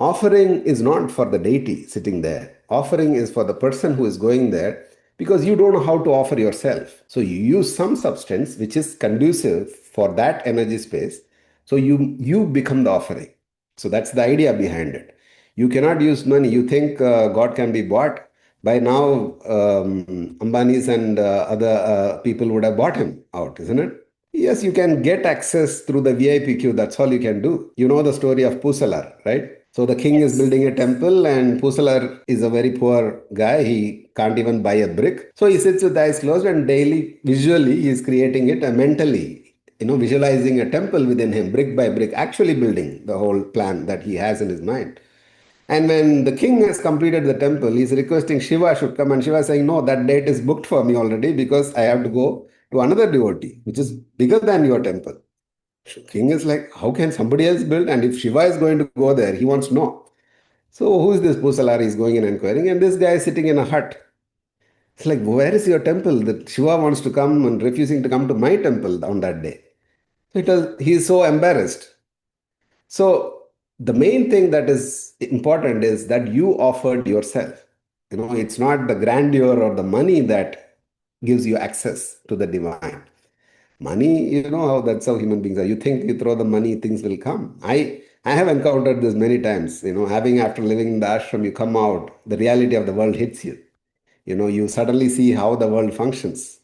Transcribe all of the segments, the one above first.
offering is not for the deity sitting there. Offering is for the person who is going there because you don't know how to offer yourself. So you use some substance which is conducive for that energy space. So you become the offering. So that's the idea behind it. You cannot use money. You think God can be bought. By now, Ambani's and other people would have bought him out, isn't it? Yes, you can get access through the VIP queue. That's all you can do. You know the story of Pusalar, right? So the king is Yes. building a temple, and Pusalar is a very poor guy. He can't even buy a brick. So he sits with eyes closed, and daily, visually, he is creating it mentally, visualizing a temple within him, brick by brick, actually building the whole plan that he has in his mind. And when the king has completed the temple, he's requesting Shiva should come, and Shiva is saying, "No, that date is booked for me already because I have to go to another devotee, which is bigger than your temple." King is like, "How can somebody else build?" And if Shiva is going to go there, he wants to know. So who is this Pusalar? He's going and inquiring, and this guy is sitting in a hut. It's like, where is your temple? That Shiva wants to come and refusing to come to my temple on that day. So he is so embarrassed. So the main thing that is important is that you offered yourself. It's not the grandeur or the money that gives you access to the divine. Money, how that's how human beings are. You think you throw the money, things will come. I have encountered this many times. Having after living in the ashram, you come out, the reality of the world hits you. You suddenly see how the world functions.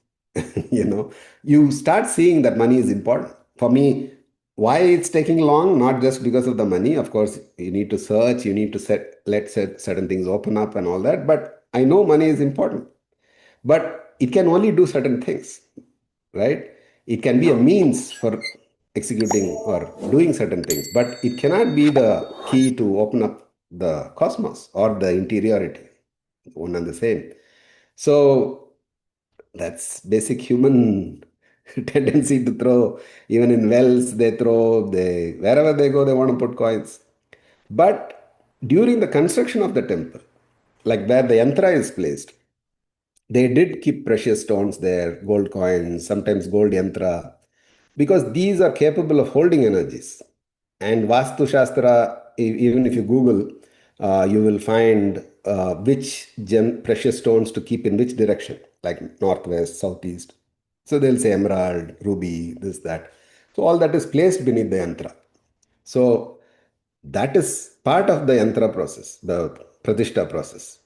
you know, you start seeing that money is important. For me, why it's taking long, not just because of the money. Of course, you need to search, you need to let certain things open up and all that. But I know money is important, but it can only do certain things, right? It can be a means for executing or doing certain things, but it cannot be the key to open up the cosmos or the interiority, one and the same. So that's basic human tendency to throw. Even in wells, they throw. They wherever they go, they want to put coins. But during the construction of the temple, like where the yantra is placed, they did keep precious stones there, gold coins, sometimes gold yantra, because these are capable of holding energies. And Vastu Shastra, even if you Google, you will find which precious stones to keep in which direction, like northwest, southeast. So they'll say emerald, ruby, this, that. So all that is placed beneath the yantra. So that is part of the yantra process, the pratishta process.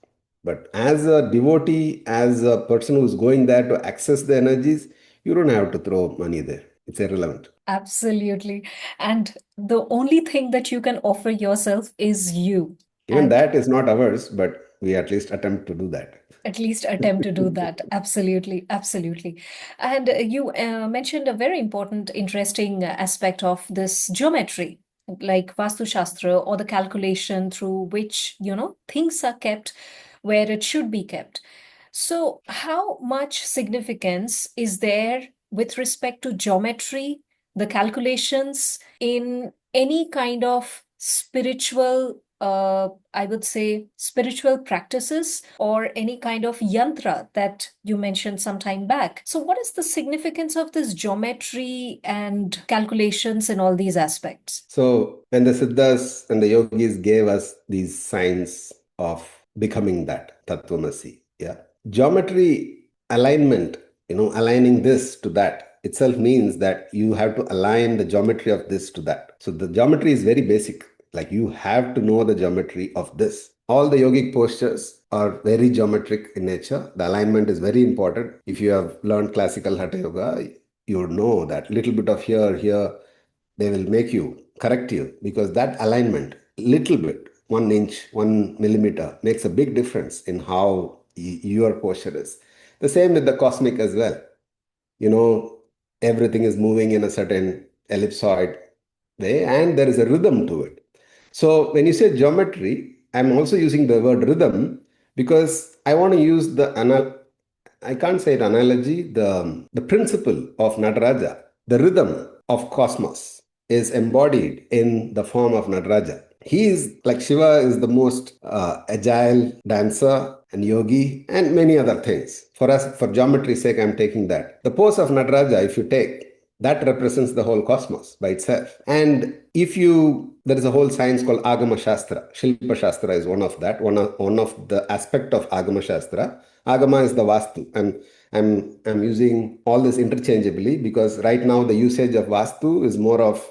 But as a devotee, as a person who's going there to access the energies, you don't have to throw money there. It's irrelevant. Absolutely. And the only thing that you can offer yourself is you. Even And that is not ours, but we at least attempt to do that. at least attempt to do that. Absolutely. Absolutely. And you mentioned a very important, interesting aspect of this geometry, like Vastu Shastra, or the calculation through which, things are kept where it should be kept. So, how much significance is there with respect to geometry, the calculations in any kind of spiritual, I would say, spiritual practices or any kind of yantra that you mentioned some time back? So, what is the significance of this geometry and calculations in all these aspects? So when the Siddhas and the yogis gave us these signs of becoming that Tattvamasi, yeah, geometry alignment, aligning this to that itself means that you have to align the geometry of this to that. So the geometry is very basic. Like you have to know the geometry of this. All the yogic postures are very geometric in nature. The alignment is very important. If you have learned classical Hatha Yoga, you would know that little bit of here, they will make you correct you because that alignment, little bit, 1 inch, 1 millimeter, makes a big difference in how your posture is. The same with the cosmic as well. You know, everything is moving in a certain ellipsoid way, and there is a rhythm to it. So when you say geometry, I'm also using the word rhythm because I want to use I can't say it analogy, the principle of Nataraja, the rhythm of cosmos is embodied in the form of Nataraja. He is like Shiva is the most agile dancer and yogi and many other things. For us, for geometry's sake, I'm taking that. The pose of Nataraja, if you take, that represents the whole cosmos by itself. And there is a whole science called Agama Shastra. Shilpa Shastra is one of the aspect of Agama Shastra. Agama is the Vastu. And I'm using all this interchangeably because right now the usage of Vastu is more of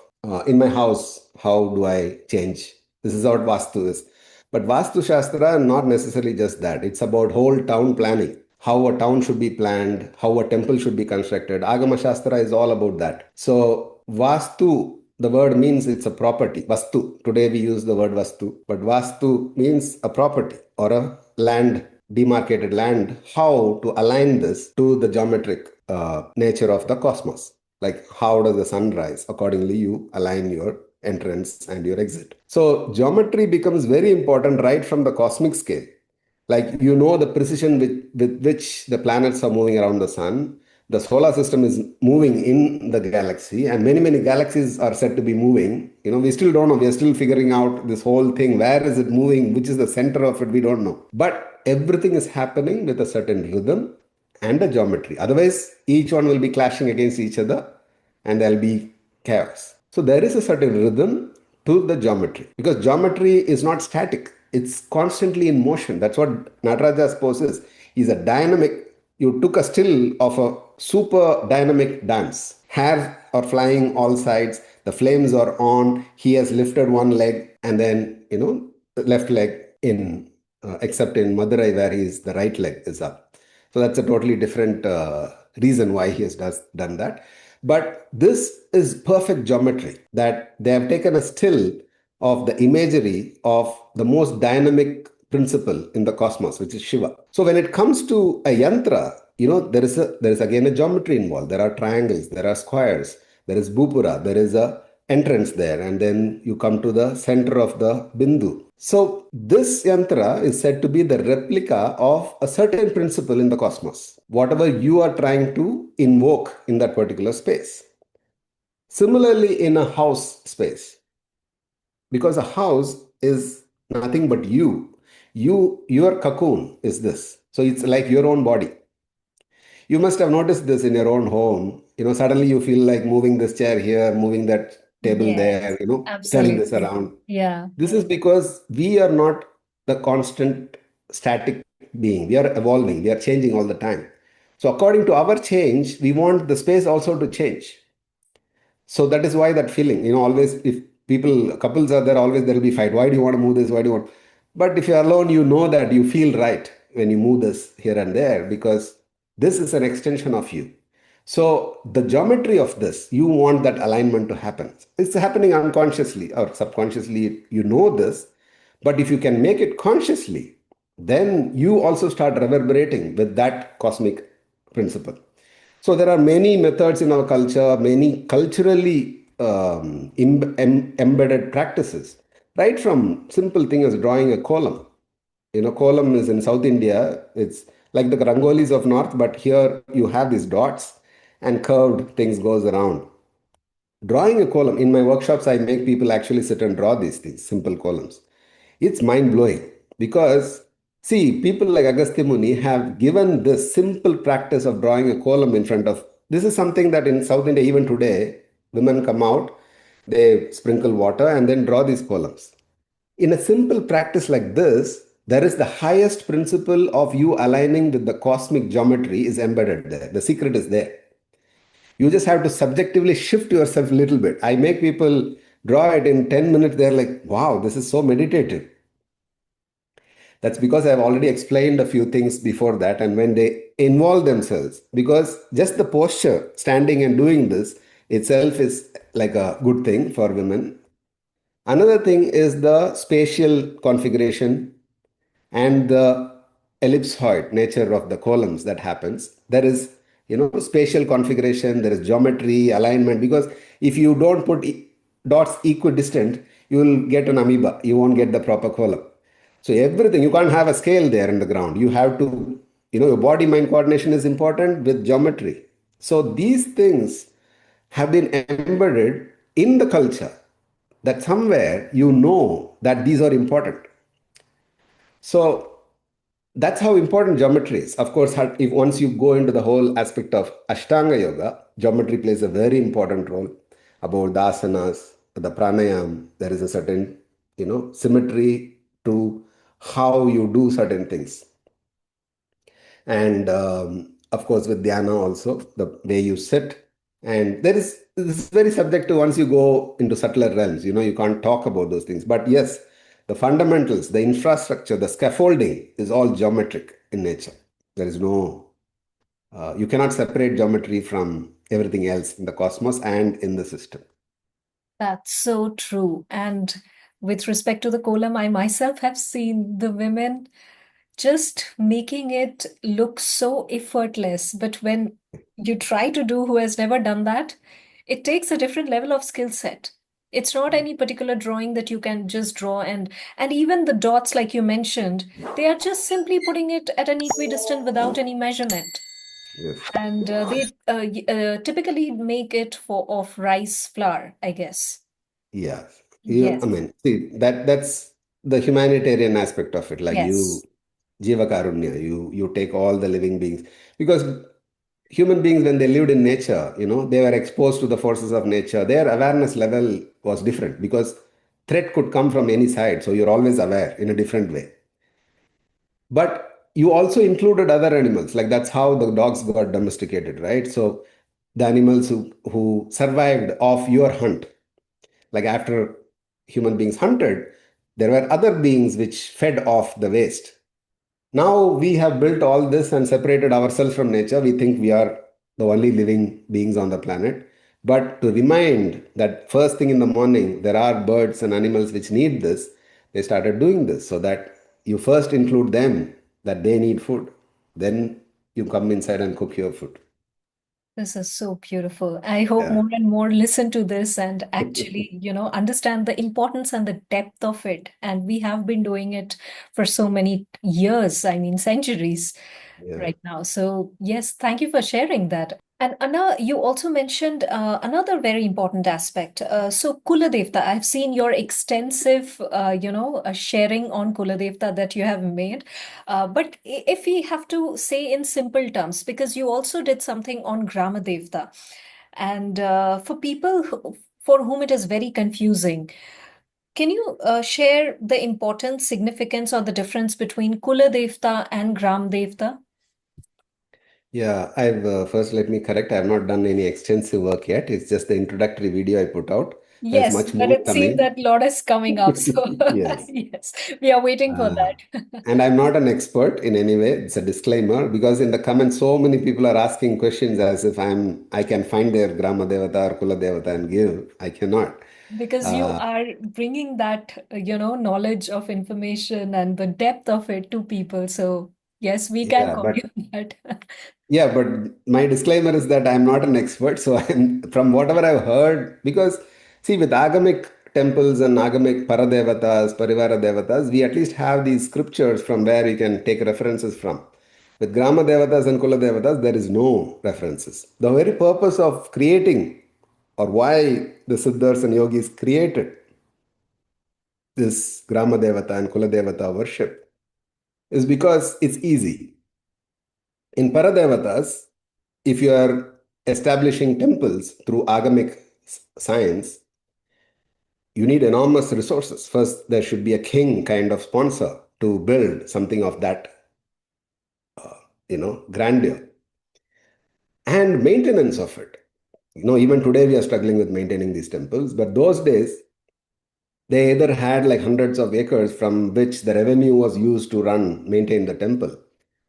in my house, how do I change? This is what Vastu is. But Vastu Shastra, not necessarily just that. It's about whole town planning, how a town should be planned, how a temple should be constructed. Agama Shastra is all about that. So, Vastu, the word means it's a property. Vastu. Today we use the word Vastu, but Vastu means a property or a land, demarcated land. How to align this to the geometric nature of the cosmos. Like, how does the sun rise? Accordingly, you align your entrance and your exit. So, geometry becomes very important right from the cosmic scale. Like, the precision with which the planets are moving around the sun. The solar system is moving in the galaxy, and many, many galaxies are said to be moving. We still don't know. We are still figuring out this whole thing. Where is it moving? Which is the center of it? We don't know. But everything is happening with a certain rhythm and a geometry. Otherwise, each one will be clashing against each other and there'll be chaos. So there is a certain rhythm to the geometry because geometry is not static. It's constantly in motion. That's what Nataraja's pose is. He's a dynamic. You took a still of a super dynamic dance. Hair are flying all sides. The flames are on. He has lifted one leg and then, left leg in, except in Madurai where the right leg is up. So that's a totally different reason why he has done that. But this is perfect geometry that they have taken a still of the imagery of the most dynamic principle in the cosmos, which is Shiva. So when it comes to a yantra, there is again a geometry involved. There are triangles, there are squares, there is bhupura, there is a entrance there, and then you come to the center of the bindu. So this yantra is said to be the replica of a certain principle in the cosmos, whatever you are trying to invoke in that particular space. Similarly, in a house space, because a house is nothing but your cocoon is this. So it's like your own body. You must have noticed this in your own home. Suddenly you feel like moving this chair here, moving that table there, Yes, turning this absolutely. around. Yeah. This is because we are not the constant static being. We are evolving, we are changing all the time. So, according to our change, we want the space also to change. So, that is why that feeling, always if couples are there, always there will be fight. Why do you want to move this? Why do you want? But if you're alone, you know that you feel right when you move this here and there because this is an extension of you. So the geometry of this, you want that alignment to happen. It's happening unconsciously or subconsciously, you know this. But if you can make it consciously, then you also start reverberating with that cosmic principle. So there are many methods in our culture, many culturally embedded practices, right from simple thing as drawing a column. Kolam is in South India. It's like the rangolis of North, but here you have these dots and curved things goes around. Drawing a column, in my workshops, I make people actually sit and draw these things, simple columns. It's mind blowing because, see, people like Agastya Muni have given this simple practice of drawing a column in front of. This is something that in South India, even today, women come out, they sprinkle water and then draw these columns. In a simple practice like this, there is the highest principle of you aligning with the cosmic geometry is embedded there. The secret is there. You just have to subjectively shift yourself a little bit. I make people draw it in 10 minutes. They're like, wow, this is so meditative. That's because I've already explained a few things before that. And when they involve themselves, because just the posture, standing and doing this itself is like a good thing for women. Another thing is the spatial configuration and the ellipsoid nature of the columns that happens. There is, spatial configuration, there is geometry, alignment, because if you don't put dots equidistant, you will get an amoeba. You won't get the proper column. So everything, you can't have a scale there in the ground. You have to, your body-mind coordination is important with geometry. So these things have been embedded in the culture that somewhere you know that these are important. So that's how important geometry is. Of course, if once you go into the whole aspect of Ashtanga yoga, geometry plays a very important role about the asanas, the pranayam. There is a certain, symmetry to how you do certain things. And of course, with dhyana also, the way you sit. And this is very subjective once you go into subtler realms. You can't talk about those things. But yes, the fundamentals, the infrastructure, the scaffolding is all geometric in nature. There is no, you cannot separate geometry from everything else in the cosmos and in the system. That's so true. And with respect to the kolam, I myself have seen the women just making it look so effortless. But when you try to do who has never done that, it takes a different level of skill set. It's not any particular drawing that you can just draw, and even the dots like you mentioned, they are just simply putting it at an equidistant without any measurement. Yes. And they typically make it for of rice flour, I guess. Yeah. I Yes. mean, see, that's the humanitarian aspect of it. Like Yes. Jiva Karunya, you take all the living beings. Because human beings, when they lived in nature, they were exposed to the forces of nature. Their awareness level was different because threat could come from any side. So you're always aware in a different way. But you also included other animals. Like that's how the dogs got domesticated, right? So the animals who survived off your hunt, like after human beings hunted, there were other beings which fed off the waste. Now we have built all this and separated ourselves from nature. We think we are the only living beings on the planet. But to remind that first thing in the morning, there are birds and animals which need this, they started doing this so that you first include them, that they need food. Then you come inside and cook your food. This is so beautiful. I hope Yeah. more and more listen to this and actually, understand the importance and the depth of it. And we have been doing it for so many years, I mean, centuries Yeah. right now. So, yes, thank you for sharing that. And Anna, you also mentioned another very important aspect. So Kula Devta, I've seen your extensive, sharing on Kula Devta that you have made. But if we have to say in simple terms, because you also did something on Grama Devta, and for people for whom it is very confusing, can you share the important significance or the difference between Kula Devta and Gram Devta? Yeah, I've first let me correct. I have not done any extensive work yet. It's just the introductory video I put out. There's Yes, much but more it seems coming. that lot is coming up. So Yes. yes, we are waiting for Uh, that. and I'm not an expert in any way. It's a disclaimer because in the comments, so many people are asking questions as if I can find their Grama Devata or Kula Devata and give. I cannot. Because you Uh, are bringing that, knowledge of information and the depth of it to people. So yes, we can yeah, call you but that. Yeah, but my disclaimer is that I'm not an expert. So I'm from whatever I've heard, because see, with agamic temples and agamic paradevatas, parivara devatas, we at least have these scriptures from where we can take references from. With Grama devatas and Kula devatas, there is no references. The very purpose of creating, or why the Siddhas and yogis created this Grama devata and Kula devata worship, is because it's easy. In Paradevatas, if you are establishing temples through agamic science, you need enormous resources. First, there should be a king kind of sponsor to build something of that, grandeur and maintenance of it. Even today we are struggling with maintaining these temples, but those days they either had like hundreds of acres from which the revenue was used to maintain the temple.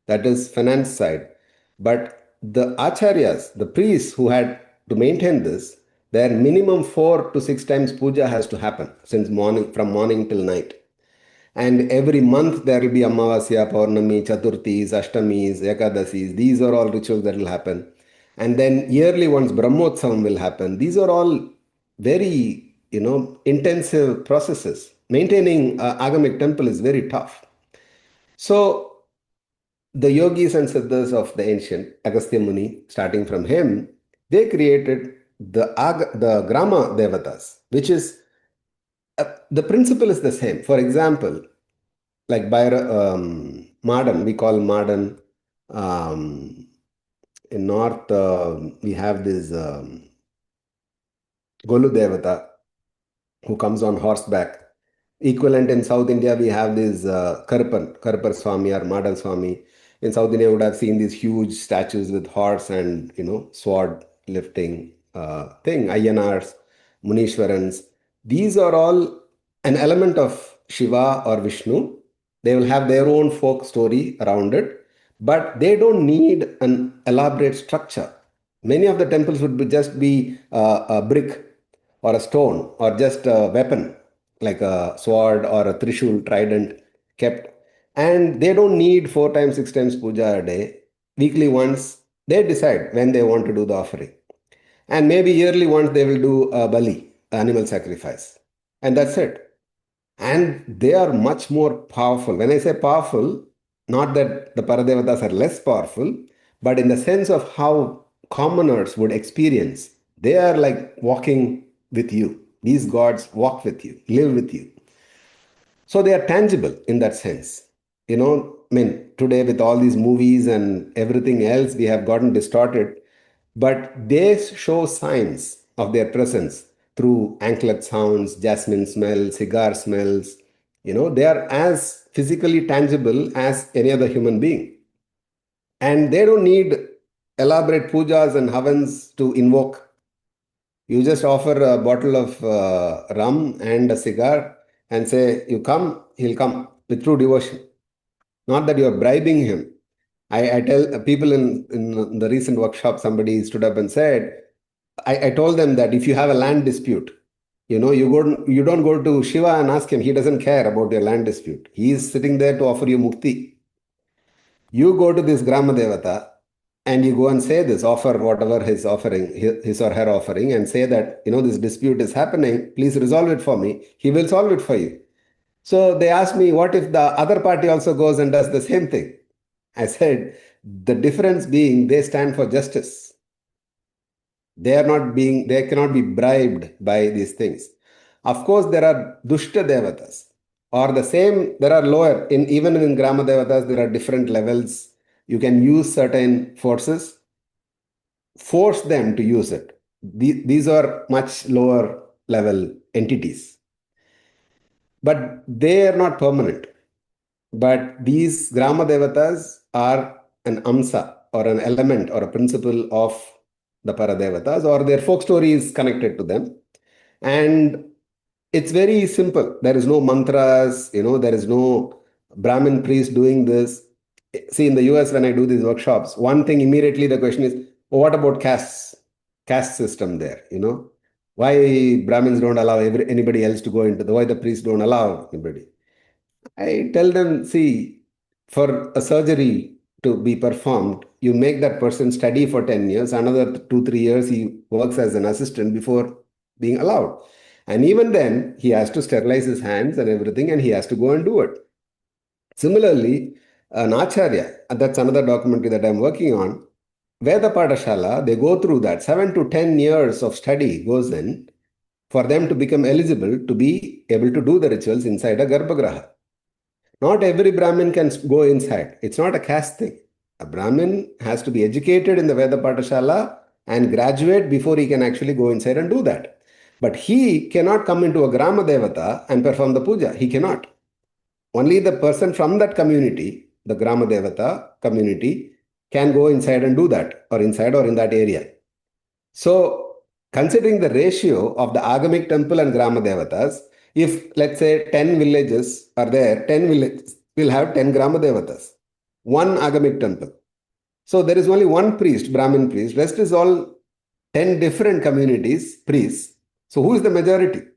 That is finance side. But the acharyas, the priests who had to maintain this, their minimum 4 to 6 times puja has to happen from morning till night. And every month there will be Amavasya, Paurnami, Chaturthis, Ashtamis, Ekadasis. These are all rituals that will happen. And then yearly once Brahmotsavam will happen. These are all very, intensive processes. Maintaining agamic temple is very tough. So the yogis and siddhas of the ancient, Agastya Muni, starting from him, they created the Grama Devatas, which is the principle is the same. For example, like Mardan, we call Mardan. Um, in North, we have this Golu Devata who comes on horseback. Equivalent in South India, we have this Karpar Swami or Madal Swami. In South India, you would have seen these huge statues with horse and sword lifting thing. Ayyanars, Munishwarans. These are all an element of Shiva or Vishnu. They will have their own folk story around it, but they don't need an elaborate structure. Many of the temples would just be a brick or a stone or just a weapon like a sword or a trishul trident kept, and they don't need 4 times 6 times puja a day. Weekly once they decide when they want to do the offering, and maybe yearly once they will do a bali, animal sacrifice, and that's it. And they are much more powerful. When I say powerful, not that the Paradevatas are less powerful, but in the sense of how commoners would experience, they are like walking with you. These gods walk with you, live with you. So they are tangible in that sense. I mean, today with all these movies and everything else, we have gotten distorted, but they show signs of their presence through anklet sounds, jasmine smell, cigar smells. They are as physically tangible as any other human being. And they don't need elaborate pujas and havans to invoke. You just offer a bottle of rum and a cigar and say, you come, he'll come with true devotion. Not that you're bribing him. I tell people in the recent workshop, somebody stood up and said, I told them that if you have a land dispute, you don't go to Shiva and ask him. He doesn't care about your land dispute. He is sitting there to offer you mukti. You go to this Grama Devata and you go and say this, offer whatever his offering, his or her offering, and say that, this dispute is happening, please resolve it for me. He will solve it for you. So they asked me, what if the other party also goes and does the same thing? I said, the difference being they stand for justice. They cannot be bribed by these things. Of course, there are Dushta Devatas, or the same, there are lower, even in Grama Devatas, there are different levels. You can use certain forces, force them to use it. These are much lower level entities, but they are not permanent. But these Grama Devatas are an amsa or an element or a principle of the Paradevatas, or their folk story is connected to them. And it's very simple. There is no mantras, there is no Brahmin priest doing this. See, in the US, when I do these workshops, one thing immediately the question is, oh, what about castes? Caste system there, Why Brahmins don't allow anybody else to go into why the priests don't allow anybody? I tell them, see, for a surgery to be performed, you make that person study for 10 years, another 2, 3 years, he works as an assistant before being allowed. And even then, he has to sterilize his hands and everything, and he has to go and do it. Similarly, an acharya, that's another documentary that I'm working on, Veda Padashala, they go through that. 7 to 10 years of study goes in for them to become eligible to be able to do the rituals inside a Garbhagraha. Not every Brahmin can go inside. It's not a caste thing. A Brahmin has to be educated in the Veda Patashala and graduate before he can actually go inside and do that. But he cannot come into a Grama Devata and perform the puja. He cannot. Only the person from that community, the Grama Devata community, can go inside and do that, or inside or in that area. So, considering the ratio of the Agamic temple and Grama Devatas, if let's say 10 villages are there, 10 villages will have 10 Grama Devatas, one Agamic temple. So there is only one priest, Brahmin priest, rest is all 10 different communities, priests. So who is the majority?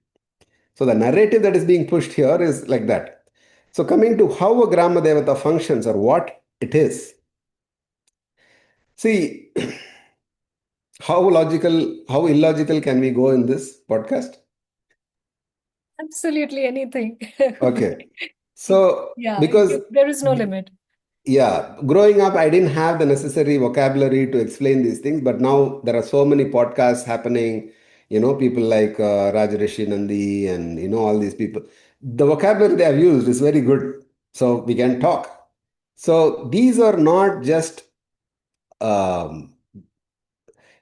So the narrative that is being pushed here is like that. So coming to how a Grama Devata functions or what it is. See, how illogical can we go in this podcast? Absolutely anything. Okay. So, Yeah, because, there is no limit. yeah, growing up, I didn't have the necessary vocabulary to explain these things, but now there are so many podcasts happening, people like Rajarishi Nandi and, all these people. The vocabulary they have used is very good. So we can talk. So these are not just, um,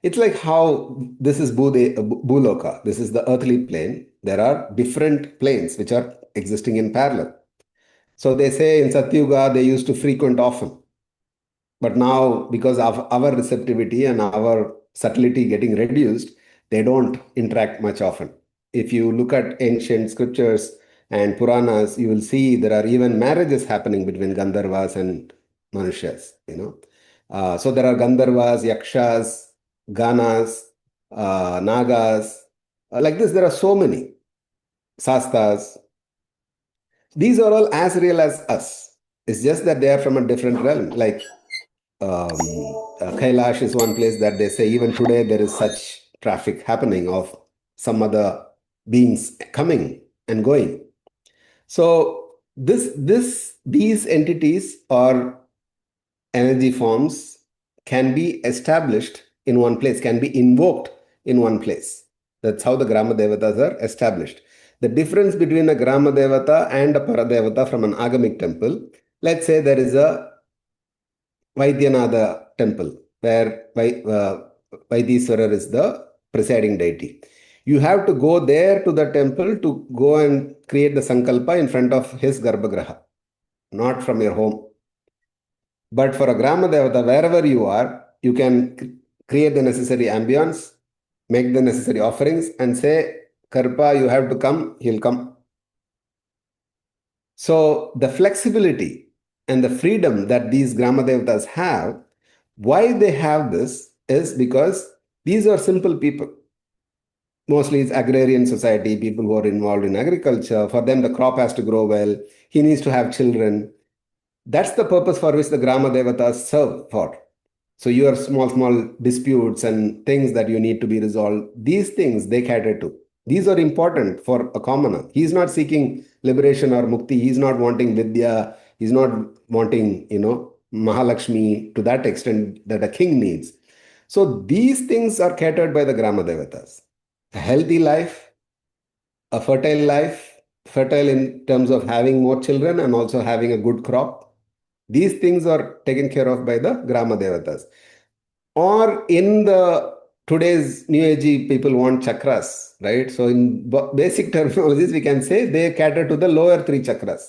it's like how this is Bhuloka. This is the earthly plane. There are different planes which are existing in parallel. So they say in Satyuga they used to frequent often. But now, because of our receptivity and our subtlety getting reduced, they don't interact much often. If you look at ancient scriptures and Puranas, you will see there are even marriages happening between Gandharvas and Manushas. So there are Gandharvas, Yakshas, Ganas, Nagas. Like this, there are so many. Sastas. These are all as real as us. It's just that they are from a different realm. Like Kailash is one place that they say even today there is such traffic happening of some other beings coming and going. So these entities or energy forms can be established in one place, can be invoked in one place. That's how the Grama Devatas are established. The difference between a Grama Devata and a Paradevata from an agamic temple, let's say there is a Vaidyanatha temple, where Vaidiswarar is the presiding deity. You have to go there to the temple to go and create the sankalpa in front of his Garbhagraha, not from your home. But for a Grama Devata, wherever you are, you can create the necessary ambience, make the necessary offerings, and say, Karpa, you have to come, he'll come. So the flexibility and the freedom that these Grama Devatas have, why they have this is because these are simple people. Mostly it's agrarian society, people who are involved in agriculture. For them, the crop has to grow well. He needs to have children. That's the purpose for which the Grama Devatas serve for. So your small disputes and things that you need to be resolved, these things they cater to. These are important for a commoner. He's not seeking liberation or mukti. He's not wanting vidya. He's not wanting, Mahalakshmi to that extent that a king needs. So these things are catered by the Grama Devatas. A healthy life, a fertile in terms of having more children and also having a good crop. These things are taken care of by the Grama Devatas. Or in the today's new age people want chakras, right? So in basic terminologies, we can say they cater to the lower three chakras.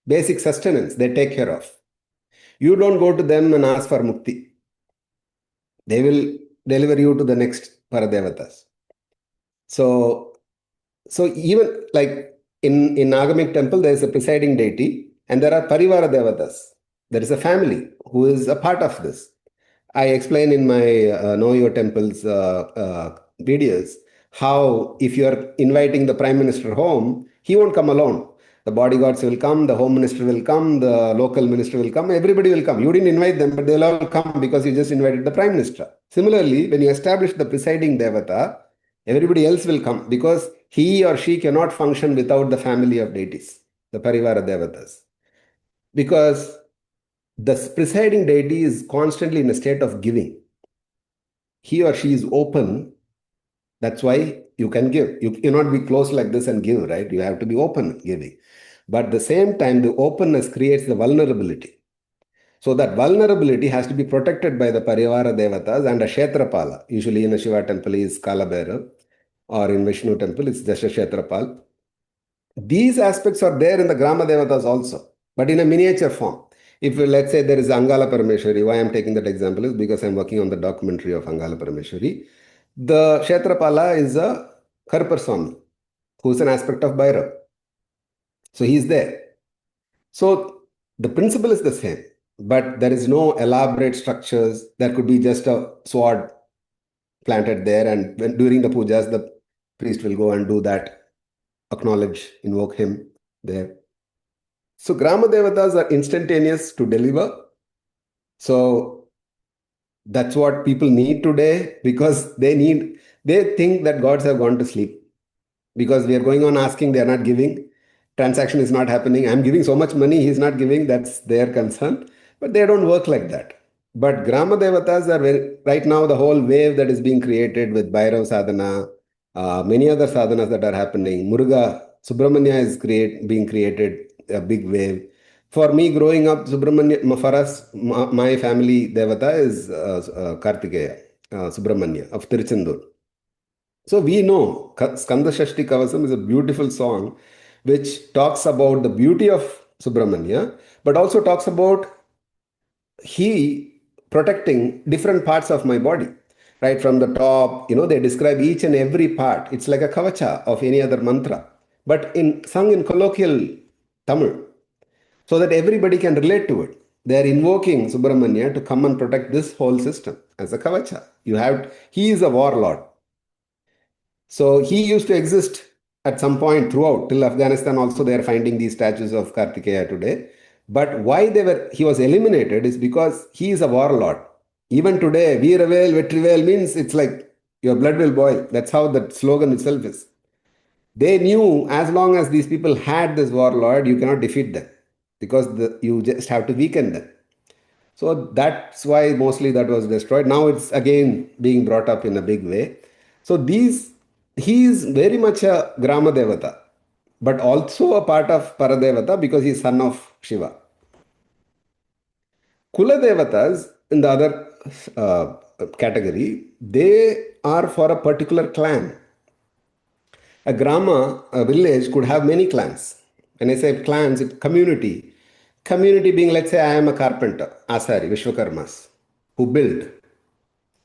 Basic sustenance, they take care of. You don't go to them and ask for mukti. They will deliver you to the next Paradevatas. So even like in Agamic temple, there is a presiding deity and there are Parivara Devatas. There is a family who is a part of this. I explain in my Know Your Temples videos how if you are inviting the Prime Minister home, he won't come alone. The bodyguards will come, the Home Minister will come, the local minister will come, everybody will come. You didn't invite them, but they'll all come because you just invited the Prime Minister. Similarly, when you establish the presiding Devata, everybody else will come because he or she cannot function without the family of deities, the Parivara Devatas. Because the presiding deity is constantly in a state of giving. He or she is open. That's why you can give. You cannot be closed like this and give, right? You have to be open giving. But at the same time, the openness creates the vulnerability. So that vulnerability has to be protected by the Parivara Devatas and a Kshetrapala. Usually in a Shiva temple is Kalabhairav, or in Vishnu temple it's just a Kshetrapal. These aspects are there in the Grama Devatas also, but in a miniature form. If let's say there is Angala Parameshwari, why I'm taking that example is because I'm working on the documentary of Angala Parameshwari. The Kshetrapala is a Karpar Swami, who's an aspect of Bhairav. So he's there. So the principle is the same, but there is no elaborate structures. There could be just a sword planted there, and during the pujas, the priest will go and do that, acknowledge, invoke him there. So Grama Devatas are instantaneous to deliver. So that's what people need today because they think that gods have gone to sleep because we are going on asking, they are not giving. Transaction is not happening. I'm giving so much money, he's not giving. That's their concern. But they don't work like that. But Grama Devatas are right now the whole wave that is being created with Bhairav Sadhana, many other sadhanas that are happening. Muruga, Subramanya is being created a big wave. For me, growing up, Subramanya, for us, my family Devata is Kartikeya, Subramanya of Tiruchendur. So we know Skanda Shashti Kavasam is a beautiful song which talks about the beauty of Subramanya, but also talks about he protecting different parts of my body. Right from the top, they describe each and every part. It's like a kavacha of any other mantra, but sung in colloquial Tamil, so that everybody can relate to it. They are invoking Subramanya to come and protect this whole system as a kavacha. He is a warlord. So he used to exist at some point throughout, till Afghanistan also they are finding these statues of Kartikeya today. But why he was eliminated is because he is a warlord. Even today, Veeravel, Vetrivel means it's like your blood will boil. That's how that slogan itself is. They knew as long as these people had this warlord, you cannot defeat them because you just have to weaken them. So that's why mostly that was destroyed. Now it's again being brought up in a big way. So he is very much a Grama Devata, but also a part of Paradevata because he is son of Shiva. Kula Devatas in the other category, they are for a particular clan. A grama, a village could have many clans. When I say clans, it's community. Community being, let's say, I am a carpenter, Asari, Vishwakarmas, who build,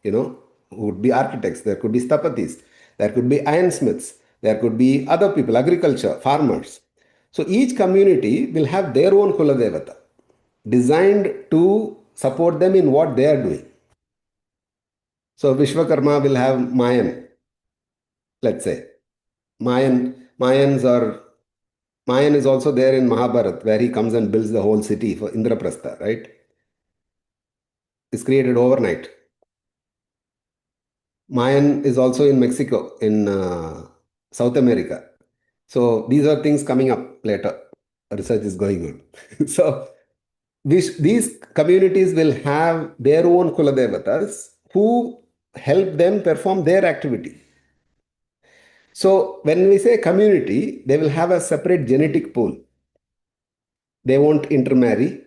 who would be architects. There could be sthapatis. There could be ironsmiths. There could be other people, agriculture, farmers. So each community will have their own Kula Devata, designed to support them in what they are doing. So Vishwakarma will have Mayan, let's say. Mayan is also there in Mahabharat, where he comes and builds the whole city for Indraprastha, right? It's created overnight. Mayan is also in Mexico, in South America. So these are things coming up later. Research is going on. So these communities will have their own Kuladevatas who help them perform their activity. So when we say community, they will have a separate genetic pool. They won't intermarry.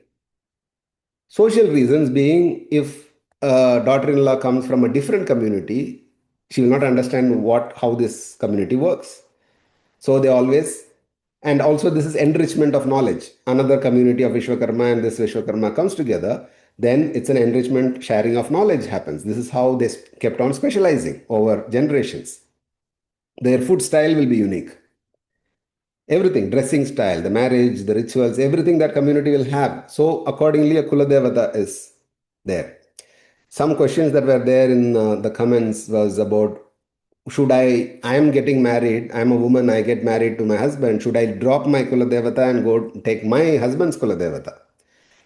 Social reasons being, if a daughter-in-law comes from a different community, she will not understand how this community works. So they always, and also this is enrichment of knowledge. Another community of Vishwakarma and this Vishwakarma comes together, then it's an enrichment, sharing of knowledge happens. This is how they kept on specializing over generations. Their food style will be unique. Everything, dressing style, the marriage, the rituals, everything that community will have. So accordingly, a Kuladevata is there. Some questions that were there in the comments was about, I am getting married, I am a woman, I get married to my husband, should I drop my Kuladevata and go take my husband's Kuladevata?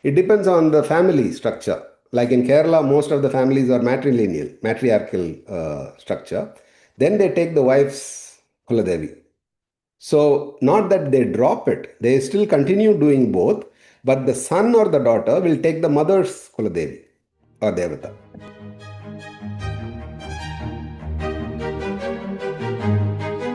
It depends on the family structure. Like in Kerala, most of the families are matriarchal structure. Then they take the wife's Kuladevi. So not that they drop it, they still continue doing both, but the son or the daughter will take the mother's Kuladevi or Devata.